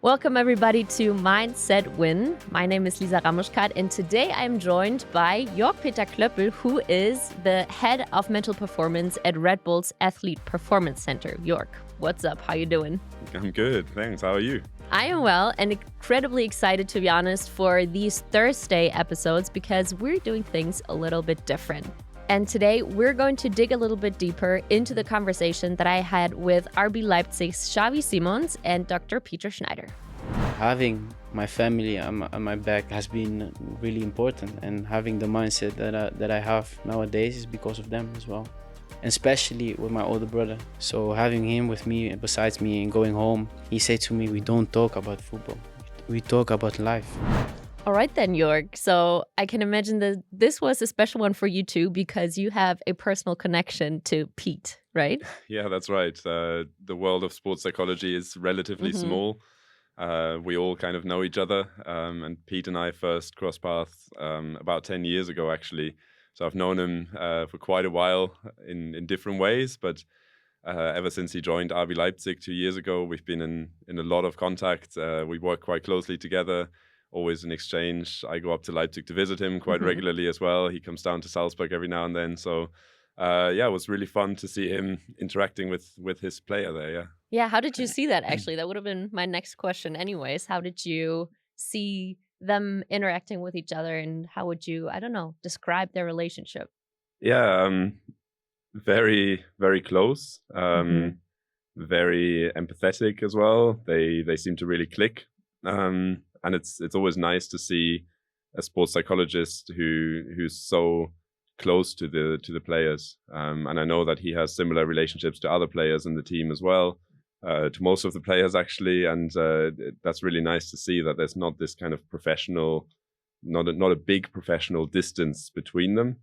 Welcome everybody to Mindsetwin. My name is Lisa Ramuschkat and today I'm joined by Jörg Peter Klöppel, who is the head of mental performance at Red Bull's Athlete Performance Center. Jörg, what's up? How you doing? I'm good, thanks. How are you? I am well and incredibly excited, to be honest, for these Thursday episodes because we're doing things a little bit different. And today we're going to dig a little bit deeper into the conversation that I had with RB Leipzig's Xavi Simons and Dr. Peter Schneider. Having my family on my back has been really important, and having the mindset that I have nowadays is because of them as well, and especially with my older brother. So having him with me, besides me, and going home, he said to me, "We don't talk about football, we talk about life." All right then, Jörg. So I can imagine that this was a special one for you too, because you have a personal connection to Pete, right? Yeah, that's right. The world of sports psychology is relatively small. We all kind of know each other. And Pete and I first crossed paths about 10 years ago, actually. So I've known him for quite a while in different ways. But ever since he joined RB Leipzig 2 years ago, we've been in a lot of contact. We work quite closely together. Always an exchange. I go up to Leipzig to visit him quite regularly as well. He comes down to Salzburg every now and then. So it was really fun to see him interacting with his player there, yeah. Yeah, how did you see that actually? That would have been my next question anyways. How did you see them interacting with each other and how would you, I don't know, describe their relationship? Yeah, very, very close. Very empathetic as well. They seem to really click. And it's always nice to see a sports psychologist who's so close to the players. And I know that he has similar relationships to other players in the team as well, to most of the players actually. And that's really nice to see that there's not this kind of professional, not a big professional distance between them,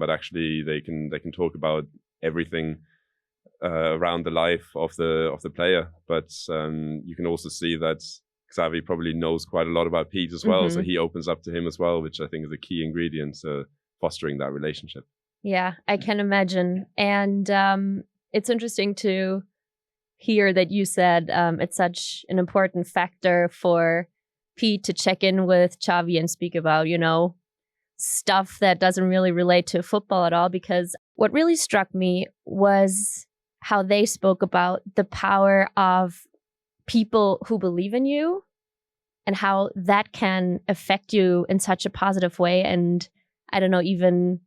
but actually they can talk about everything around the life of the player. But you can also see that Xavi probably knows quite a lot about Pete as well, so he opens up to him as well, which I think is a key ingredient to fostering that relationship. Yeah, I can imagine. And it's interesting to hear that you said it's such an important factor for Pete to check in with Xavi and speak about, stuff that doesn't really relate to football at all, because what really struck me was how they spoke about the power of people who believe in you and how that can affect you in such a positive way. And I don't know, even,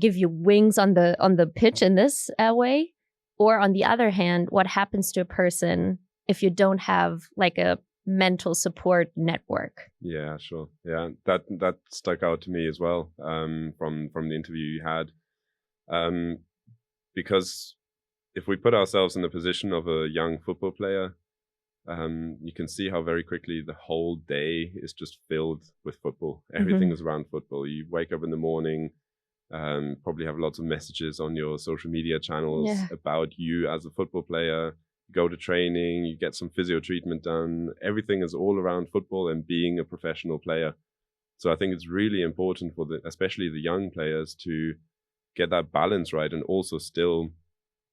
give you wings on the pitch in this way. Or on the other hand, what happens to a person if you don't have like a mental support network? Yeah, sure. Yeah, that stuck out to me as well from the interview you had. Because if we put ourselves in the position of a young football player, you can see how very quickly the whole day is just filled with football. Everything is around football. You wake up in the morning, probably have lots of messages on your social media channels about you as a football player. You go to training, you get some physio treatment done. Everything is all around football and being a professional player. So I think it's really important for especially the young players to get that balance right and also still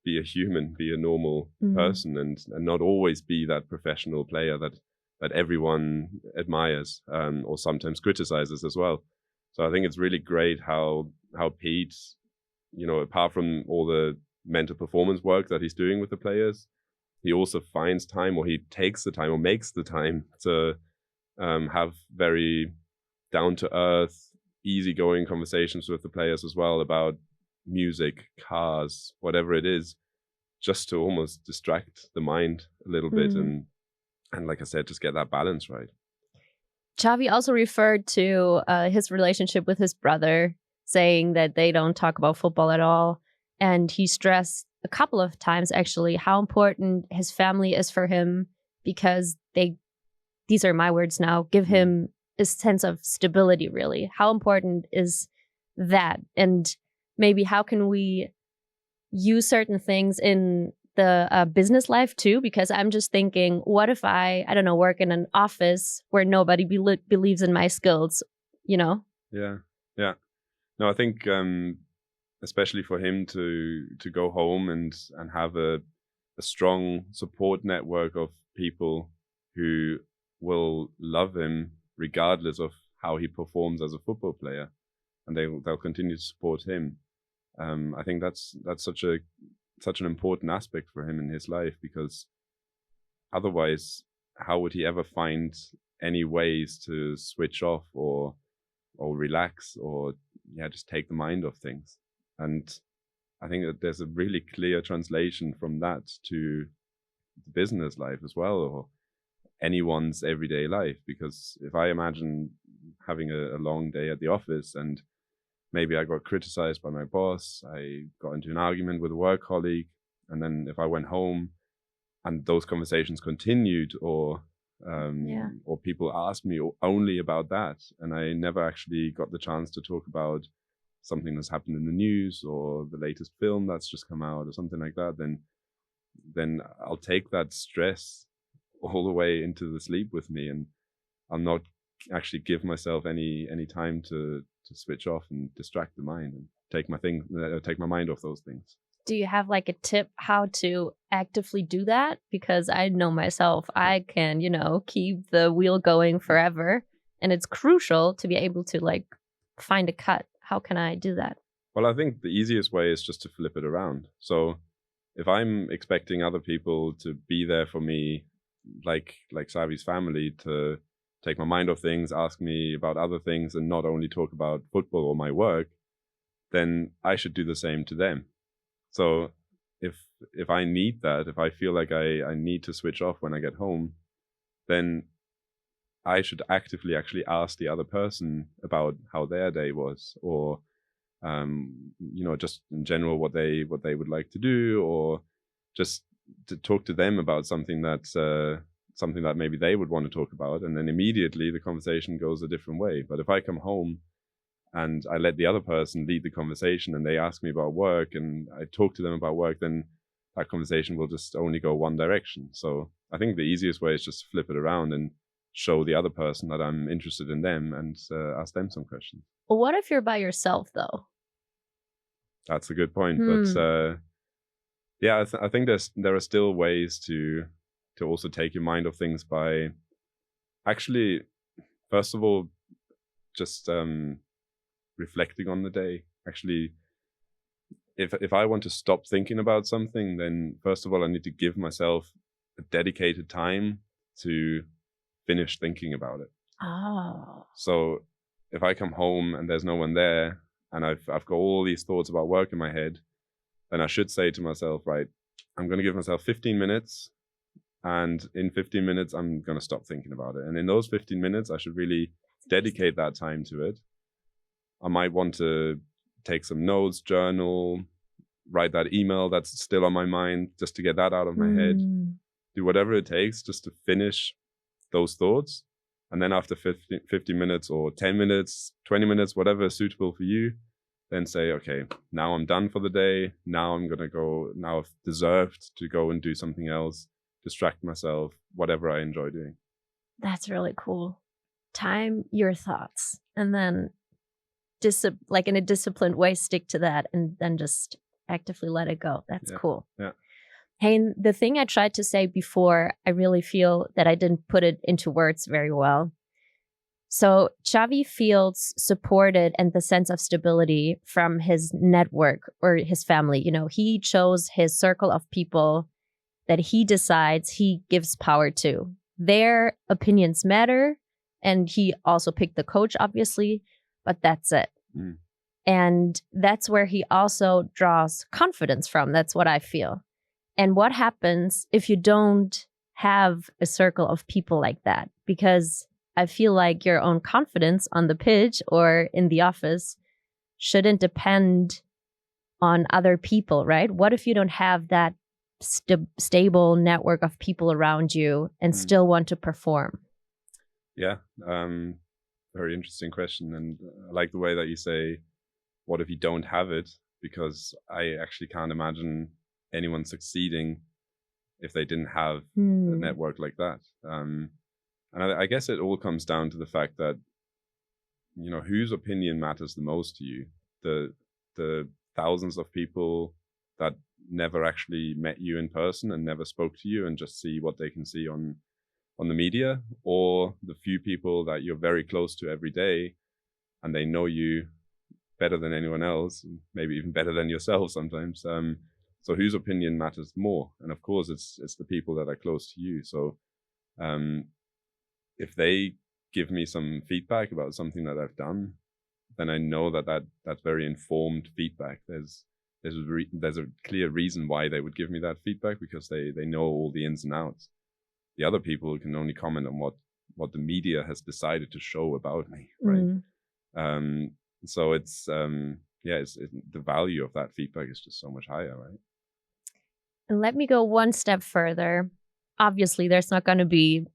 be a human, be a normal person, and not always be that professional player that everyone admires or sometimes criticizes as well. So I think it's really great how Pete, apart from all the mental performance work that he's doing with the players, he also finds time, or he takes the time or makes the time to have very down-to-earth, easygoing conversations with the players as well about music, cars, whatever it is, just to almost distract the mind a little bit and like I said, just get that balance right. Xavi also referred to his relationship with his brother, saying that they don't talk about football at all. And he stressed a couple of times actually how important his family is for him, because these are my words now, give him a sense of stability, really. How important is that? And maybe how can we use certain things in the business life too? Because I'm just thinking, what if I don't know, work in an office where nobody believes in my skills, Yeah. No, I think especially for him to go home and have a strong support network of people who will love him regardless of how he performs as a football player, and they'll continue to support him. I think that's such an important aspect for him in his life, because otherwise, how would he ever find any ways to switch off or relax or just take the mind off things? And I think that there's a really clear translation from that to the business life as well, or anyone's everyday life. Because if I imagine having a long day at the office, and maybe I got criticized by my boss, I got into an argument with a work colleague, and then if I went home and those conversations continued, or people asked me only about that, and I never actually got the chance to talk about something that's happened in the news or the latest film that's just come out or something like that, then I'll take that stress all the way into the sleep with me, and I'll not actually give myself any time to switch off and distract the mind and take my mind off those things. Do you have like a tip how to actively do that? Because I know myself, I can, keep the wheel going forever, and it's crucial to be able to like find a cut. How can I do that? Well, I think the easiest way is just to flip it around. So if I'm expecting other people to be there for me, like Xavi's family, to take my mind off things, ask me about other things, and not only talk about football or my work, then I should do the same to them. So if I need that, if I feel like I need to switch off when I get home, then I should actively actually ask the other person about how their day was, or just in general what they would like to do, or just to talk to them about something that maybe they would want to talk about, and then immediately the conversation goes a different way. But if I come home and I let the other person lead the conversation, and they ask me about work and I talk to them about work, then that conversation will just only go one direction. So I think the easiest way is just to flip it around and show the other person that I'm interested in them, and ask them some questions. Well, what if you're by yourself though? That's a good point. But I think there are still ways to also take your mind off things by actually, first of all, just reflecting on the day. Actually, if I want to stop thinking about something, then first of all, I need to give myself a dedicated time to finish thinking about it. Oh. So if I come home and there's no one there, and I've got all these thoughts about work in my head, then I should say to myself, right, I'm going to give myself 15 minutes, and in 15 minutes, I'm going to stop thinking about it. And in those 15 minutes, I should really dedicate that time to it. I might want to take some notes, journal, write that email that's still on my mind, just to get that out of my head. Do whatever it takes just to finish those thoughts. And then after 50 minutes or 10 minutes, 20 minutes, whatever is suitable for you, then say, okay, now I'm done for the day. Now I'm going to go, now I've deserved to go and do something else, distract myself, whatever I enjoy doing. That's really cool. Time your thoughts, and then like in a disciplined way, stick to that, and then just actively let it go. That's cool. Yeah. Hey, and the thing I tried to say before, I really feel that I didn't put it into words very well. So Xavi feels supported and the sense of stability from his network or his family. He chose his circle of people that he decides he gives power to. Their opinions matter. And he also picked the coach, obviously, but that's it. And that's where he also draws confidence from. That's what I feel. And what happens if you don't have a circle of people like that? Because I feel like your own confidence on the pitch or in the office shouldn't depend on other people, right? What if you don't have that stable network of people around you and still want to perform? Yeah, very interesting question. And I like the way that you say, what if you don't have it? Because I actually can't imagine anyone succeeding if they didn't have a network like that. And I guess it all comes down to the fact that, whose opinion matters the most to you. The thousands of people that never actually met you in person and never spoke to you and just see what they can see on on the media, or the few people that you're very close to every day, and they know you better than anyone else, maybe even better than yourself sometimes. So whose opinion matters more? And of course, it's the people that are close to you. So if they give me some feedback about something that I've done, then I know that's very informed feedback. There's a clear reason why they would give me that feedback, because they know all the ins and outs. The other people can only comment on what the media has decided to show about me, right? So it's the value of that feedback is just so much higher, right? And let me go one step further. Obviously, there's not going to be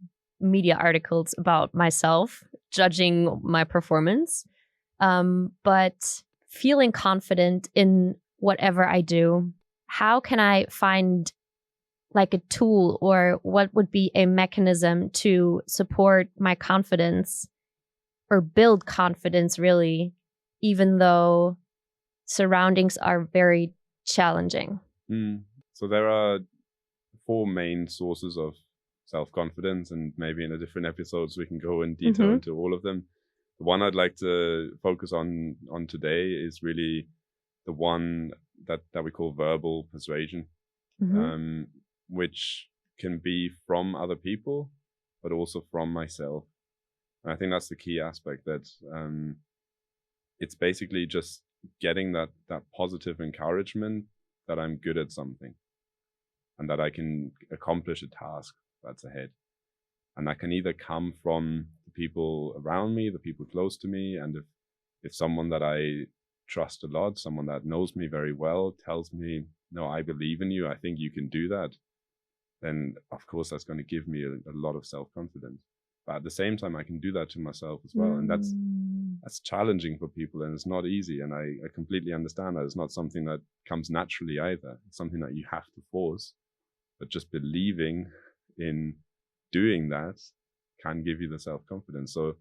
media articles about myself judging my performance, but feeling confident in whatever I do, how can I find like a tool, or what would be a mechanism to support my confidence or build confidence, really, even though surroundings are very challenging? So there are 4 main sources of self-confidence, and maybe in a different episodes we can go in detail into all of them. The one I'd like to focus on today is really the one that we call verbal persuasion, which can be from other people, but also from myself. And I think that's the key aspect, that it's basically just getting that positive encouragement that I'm good at something and that I can accomplish a task that's ahead. And that can either come from the people around me, the people close to me, and if someone that I trust a lot, someone that knows me very well, tells me, no, I believe in you, I think you can do that, then of course that's going to give me a lot of self-confidence. But at the same time, I can do that to myself as well. And that's challenging for people, and it's not easy. And I completely understand that. It's not something that comes naturally either. It's something that you have to force. But just believing in doing that can give you the self-confidence. So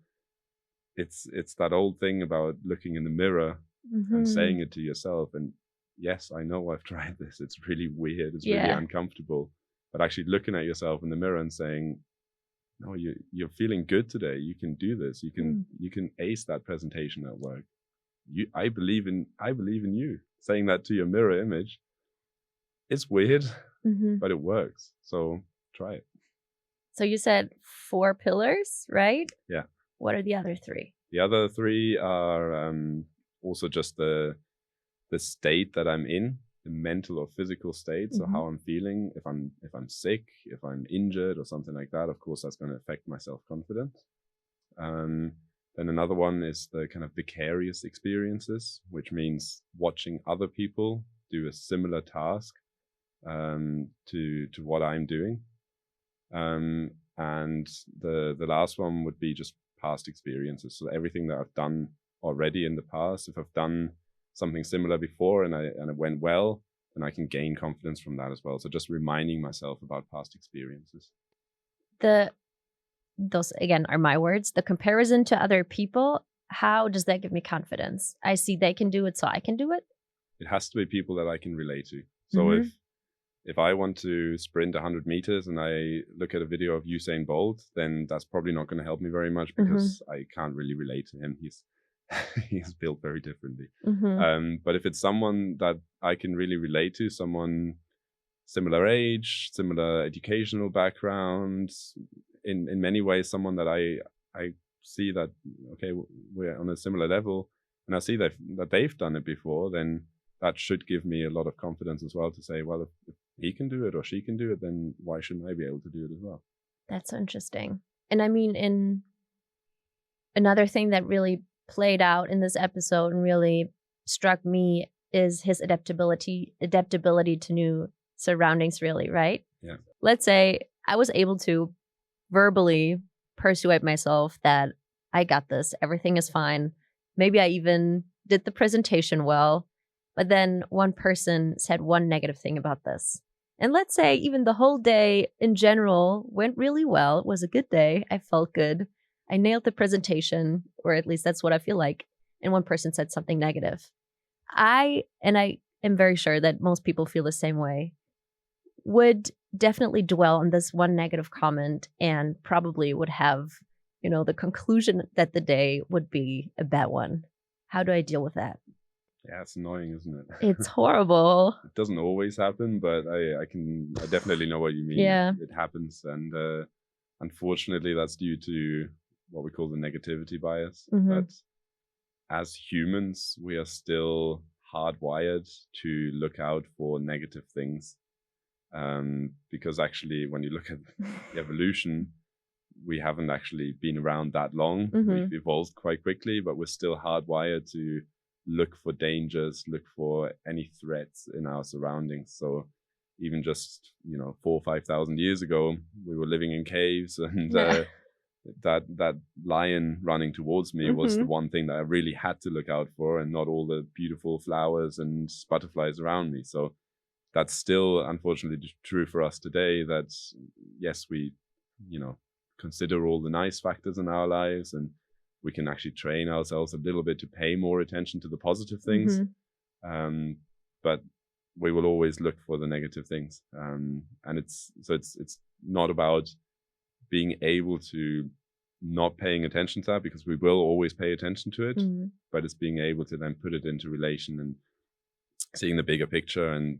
it's that old thing about looking in the mirror and saying it to yourself. And yes, I know I've tried this. It's really weird. It's really uncomfortable. But actually looking at yourself in the mirror and saying, no, you're feeling good today. You can do this. You can ace that presentation at work. I believe in you. Saying that to your mirror image, it's weird, but it works. So try it. So you said 4 pillars, right? Yeah. What are the other 3? The other 3 are also just the state that I'm in, the mental or physical state. So how I'm feeling, if I'm sick, if I'm injured or something like that, of course that's going to affect my self-confidence. Then another one is the kind of vicarious experiences, which means watching other people do a similar task to what I'm doing. And the last one would be just past experiences. So everything that I've done already in the past, if I've done something similar before and it went well, then I can gain confidence from that as well. So just reminding myself about past experiences. Those again are my words. The comparison to other people, how does that give me confidence? I see they can do it, so I can do it. It has to be people that I can relate to. So if I want to sprint 100 meters and I look at a video of Usain Bolt, then that's probably not going to help me very much, because I can't really relate to him. He's built very differently. But if it's someone that I can really relate to, someone similar age, similar educational background, in many ways, someone that I see that, okay, we're on a similar level, and I see that they've done it before, then that should give me a lot of confidence as well to say, well, if he can do it or she can do it, then why shouldn't I be able to do it as well? That's so interesting. And I mean, in another thing that really played out in this episode and really struck me is his adaptability to new surroundings, really, right? Yeah. Let's say I was able to verbally persuade myself that I got this, everything is fine. Maybe I even did the presentation well, but then one person said one negative thing about this. And let's say even the whole day in general went really well. It was a good day. I felt good. I nailed the presentation, or at least that's what I feel like. And one person said something negative. I am very sure that most people feel the same way. Would definitely dwell on this one negative comment and probably would have, the conclusion that the day would be a bad one. How do I deal with that? Yeah, it's annoying, isn't it? It's horrible. It doesn't always happen, but I definitely know what you mean. Yeah. It happens. And unfortunately, that's due to what we call the negativity bias. But as humans, we are still hardwired to look out for negative things. Because actually, when you look at the evolution, we haven't actually been around that long. We've evolved quite quickly, but we're still hardwired to look for dangers, look for any threats in our surroundings. So even just 4,000 or 5,000 years ago, we were living in caves, and that lion running towards me was the one thing that I really had to look out for, and not all the beautiful flowers and butterflies around me. So that's still unfortunately true for us today, that yes, we consider all the nice factors in our lives, and we can actually train ourselves a little bit to pay more attention to the positive things. But we will always look for the negative things. And it's not about being able to not paying attention to that, because we will always pay attention to it, but it's being able to then put it into relation and seeing the bigger picture, and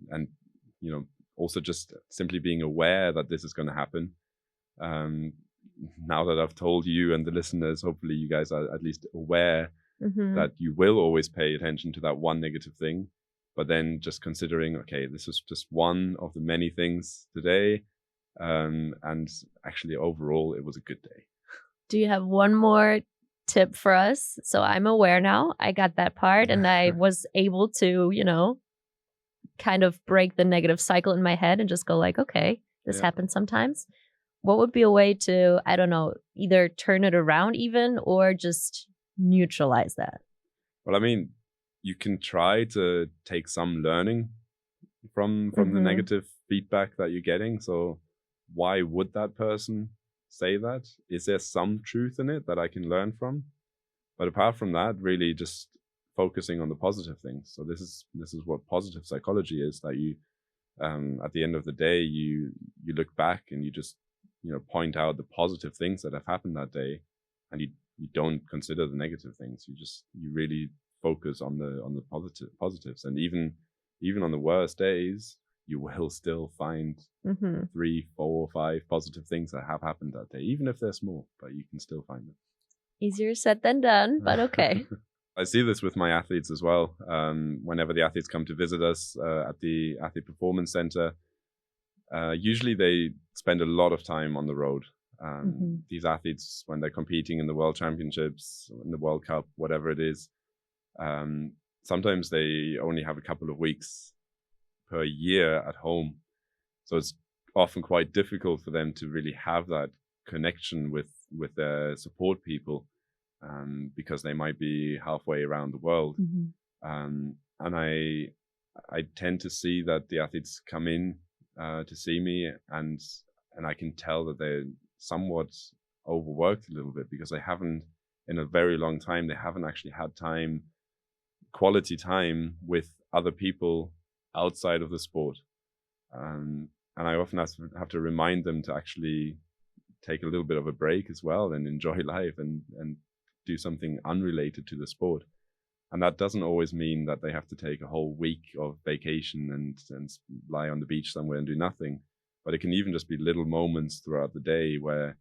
also just simply being aware that this is going to happen. Now that I've told you and the listeners, hopefully you guys are at least aware that you will always pay attention to that one negative thing, but then just considering, okay, this is just one of the many things today, and actually overall it was a good day. Do you have one more tip for us? So I'm aware now, I got that part, and I was able to, kind of break the negative cycle in my head and just go like, okay, this happens sometimes. What would be a way to, I don't know, either turn it around even, or just neutralize that? Well, I mean, you can try to take some learning from the negative feedback that you're getting. So why would that person say that? Is there some truth in it that I can learn from? But apart from that, really just focusing on the positive things. So this is what positive psychology is, that you, at the end of the day, you look back and you just point out the positive things that have happened that day, and you don't consider the negative things. You really focus on the positives, and even on the worst days, you will still find 3, 4, 5 positive things that have happened that day, even if they're small, but you can still find them. Easier said than done, but okay. I see this with my athletes as well. Whenever the athletes come to visit us at the Athlete Performance Center, usually they spend a lot of time on the road. These athletes, when they're competing in the World Championships, in the World Cup, whatever it is, sometimes they only have a couple of weeks per year at home. So it's often quite difficult for them to really have that connection with their support people, because they might be halfway around the world. And I tend to see that the athletes come in to see me, and I can tell that they're somewhat overworked a little bit, because they haven't, in a very long time, they haven't actually had quality time with other people outside of the sport. And I often have to remind them to actually take a little bit of a break as well, and enjoy life, and do something unrelated to the sport. And that doesn't always mean that they have to take a whole week of vacation and lie on the beach somewhere and do nothing. But it can even just be little moments throughout the day where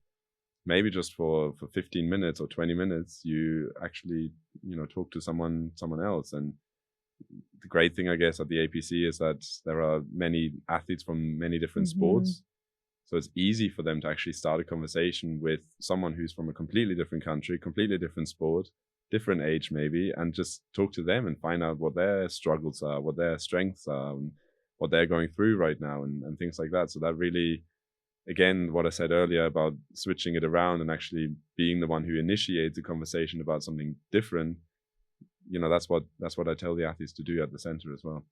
maybe just for 15 minutes or 20 minutes, you actually, talk to someone else. And the great thing, I guess, at the APC is that there are many athletes from many different sports. So it's easy for them to actually start a conversation with someone who's from a completely different country, completely different sport, different age maybe, and just talk to them and find out what their struggles are, what their strengths are, and what they're going through right now, and things like that. So that really, again, what I said earlier about switching it around and actually being the one who initiates a conversation about something different, that's what I tell the athletes to do at the center as well.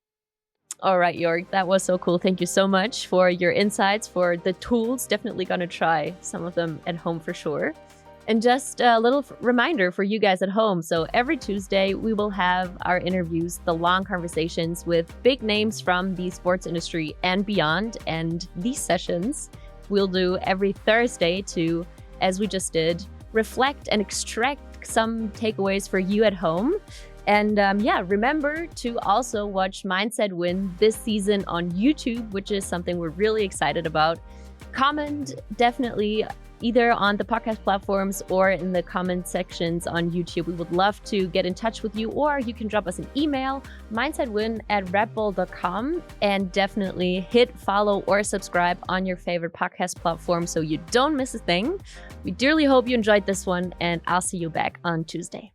All right, Jörg, that was so cool. Thank you so much for your insights, for the tools. Definitely going to try some of them at home for sure. And just a little reminder for you guys at home. So every Tuesday, we will have our interviews, the long conversations with big names from the sports industry and beyond. And these sessions we'll do every Thursday to, as we just did, reflect and extract some takeaways for you at home. And remember to also watch Mindset Win this season on YouTube, which is something we're really excited about. Comment definitely either on the podcast platforms or in the comment sections on YouTube. We would love to get in touch with you, or you can drop us an email, mindsetwin@redbull.com, and definitely hit follow or subscribe on your favorite podcast platform so you don't miss a thing. We dearly hope you enjoyed this one, and I'll see you back on Tuesday.